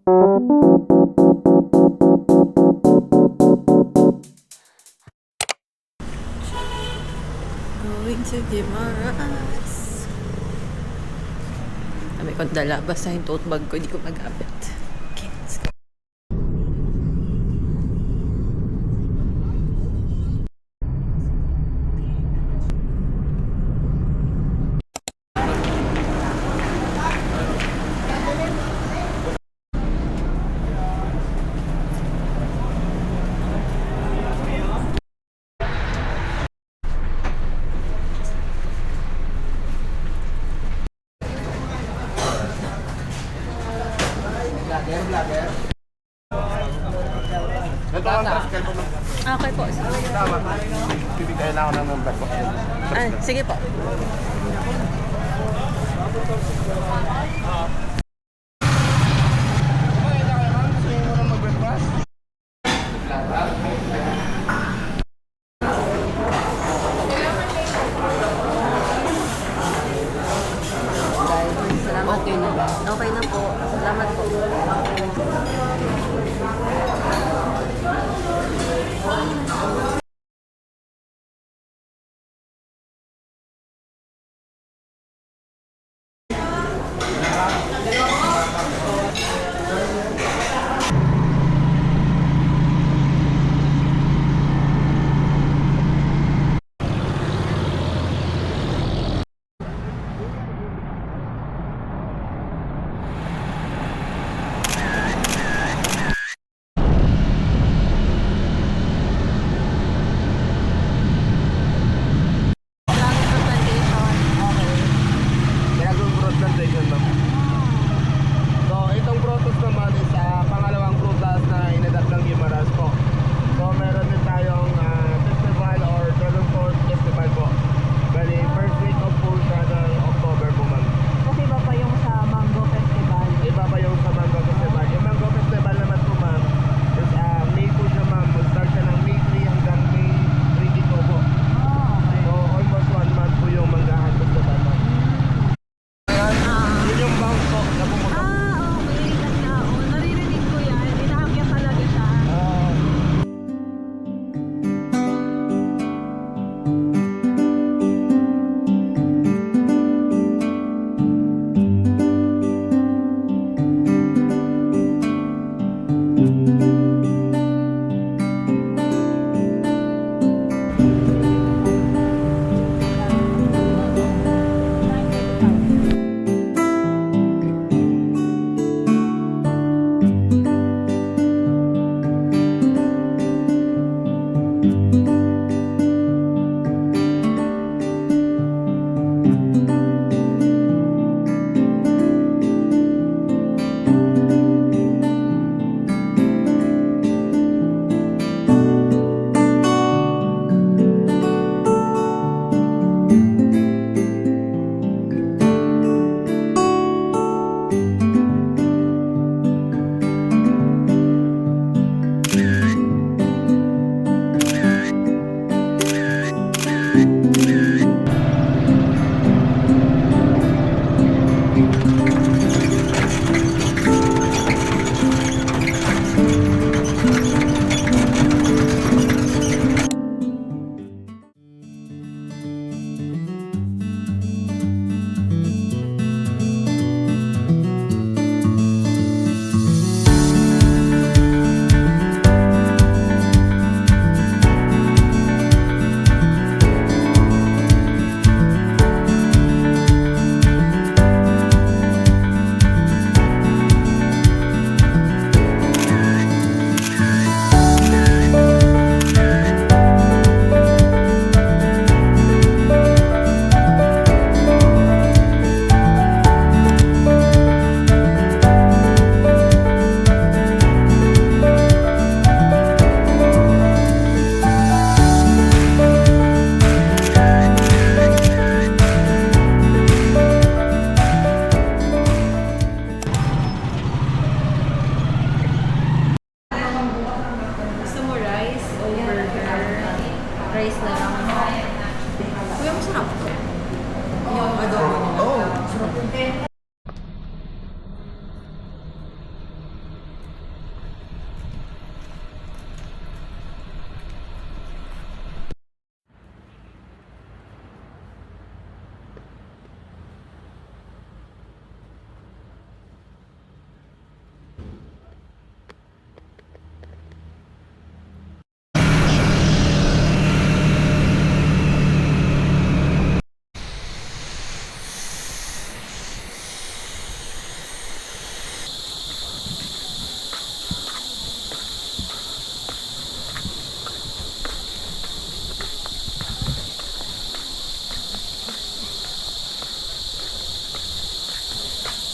Going to Guimaras. Kami kong dala. Basta yung tote bag ko, hindi ko magamit. Okay, let's go. Okay po. Bibigay lang ako ng number ko. Sige po. Salamat. Okay na ba? Okay na po. Salamat po.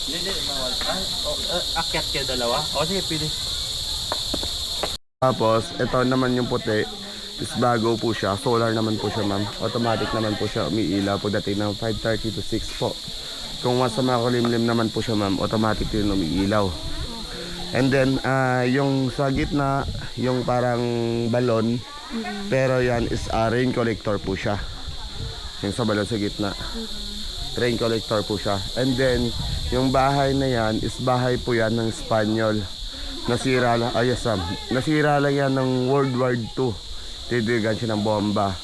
Hindi, bawal. Akyat kayo dalawa? O sige, pili. Tapos, ito naman yung puti. Is bago po siya. Solar naman po siya, ma'am. Automatic naman po siya. Umiilaw po dating ng 5:30 to 6 po. Kung once na makulimlim naman po siya, ma'am, automatic din umiilaw. And then, yung sa gitna, yung parang balon, pero yan is rain collector po siya. Yung sa balon sa gitna. Rain collector po siya. And then, yung bahay na yan is bahay po yan ng Espanyol. Nasira lang, yes, nasira lang yan ng World War II. Tidigan siya ng bomba.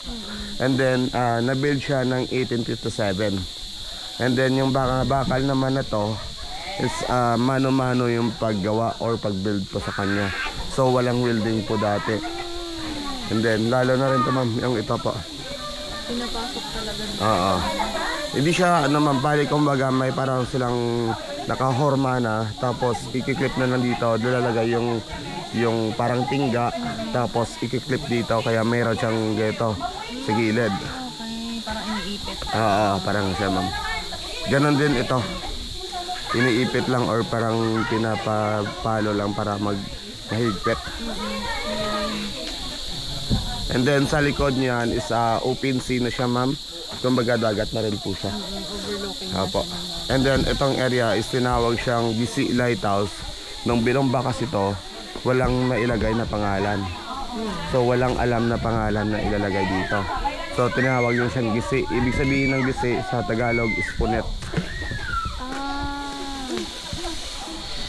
And then, nabuild siya ng 1857. And then, yung bakal naman na to is mano-mano yung paggawa or pag-build po sa kanya. So, walang welding po dati. And then, lalo na rin ito, ma'am, yung ito po. Pinapasok talaga. Oo. Hindi siya, balik kumbaga, may parang silang nakahorma na, tapos ikiklip na lang dito, nilalagay yung parang tingga, tapos ikiklip dito, kaya mayroon siyang geto sa gilid. Okay, parang iniipit. Oo, parang siya, ma'am. Ganon din ito. Iniipit lang or parang pinapapalo lang para mahigpit. And then sa likod niyan is open sea na siya, ma'am. Kumbaga dagat na rin po siya. Overlooking. Apo. And then itong area is tinawag siyang GC Lighthouse. Nung binomba kasi ito, walang nailagay na pangalan. So walang alam na pangalan na ilalagay dito. So tinawag yun siyang GC. Ibig sabihin ng GC sa Tagalog is punet.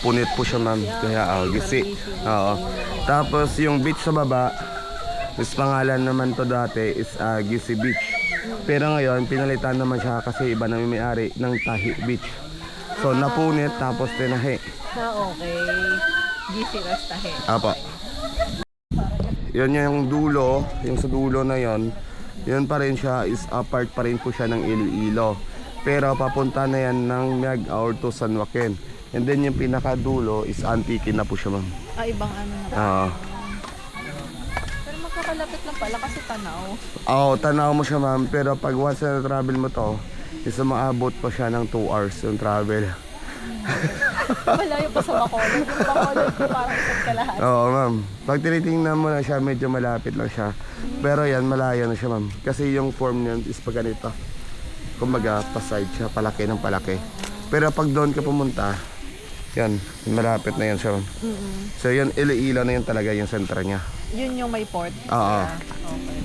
Punit po siya, ma'am. Kaya GC. Oo. Tapos yung beach sa baba, is pangalan naman to dati is GC Beach. Pero ngayon, pinalitan naman siya kasi iba na may-ari ng Tahi Beach. So, napunit tapos tinahi. Okay. GC Rastahe. Apo. Yun yung dulo, yung sa dulo na yon. Yun pa rin siya, is apart pa rin po siya ng Iloilo. Pero papunta na yan ng Miagao to San Joaquin. And then yung pinakadulo is Antique na po siya, ma'am. Ibang ano na. Oo. Pero magkakalapit lang pala kasi tanaw. Oo, tanaw mo siya, ma'am. Pero pag once na travel mo to, is maabot pa siya ng 2 hours yung travel. Malayo pa sa Bacolod. Yung Bacolod ko parang isa't kalahati. Oo, ma'am. Pag tinitingnan mo na siya, medyo malapit lang siya. Pero yan, malayo na siya, ma'am. Kasi yung form niyan is pag ganito. Kumbaga, pa-side siya, palaki ng palaki. Pero pag doon ka pumunta, yan, malapit na yan siya, ma'am. So yan, Iloilo na yan talaga yung center niya. Yun yung may port. Oo. Okay.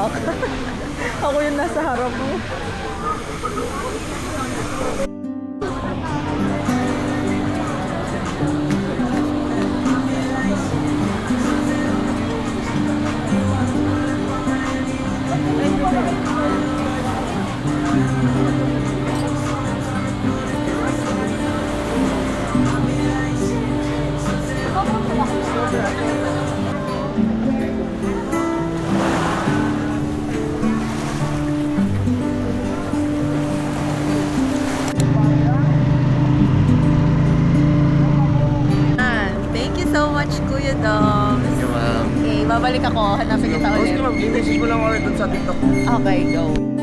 ka. Ako yung nasa harap mo. Thank you so much, Kuya Dom. Thank you, ma'am. Okay, babalik ako. Hanapin kita Sige, ulit. ma'am. I-message mo lang ako rin dun sa TikTok. Okay, go.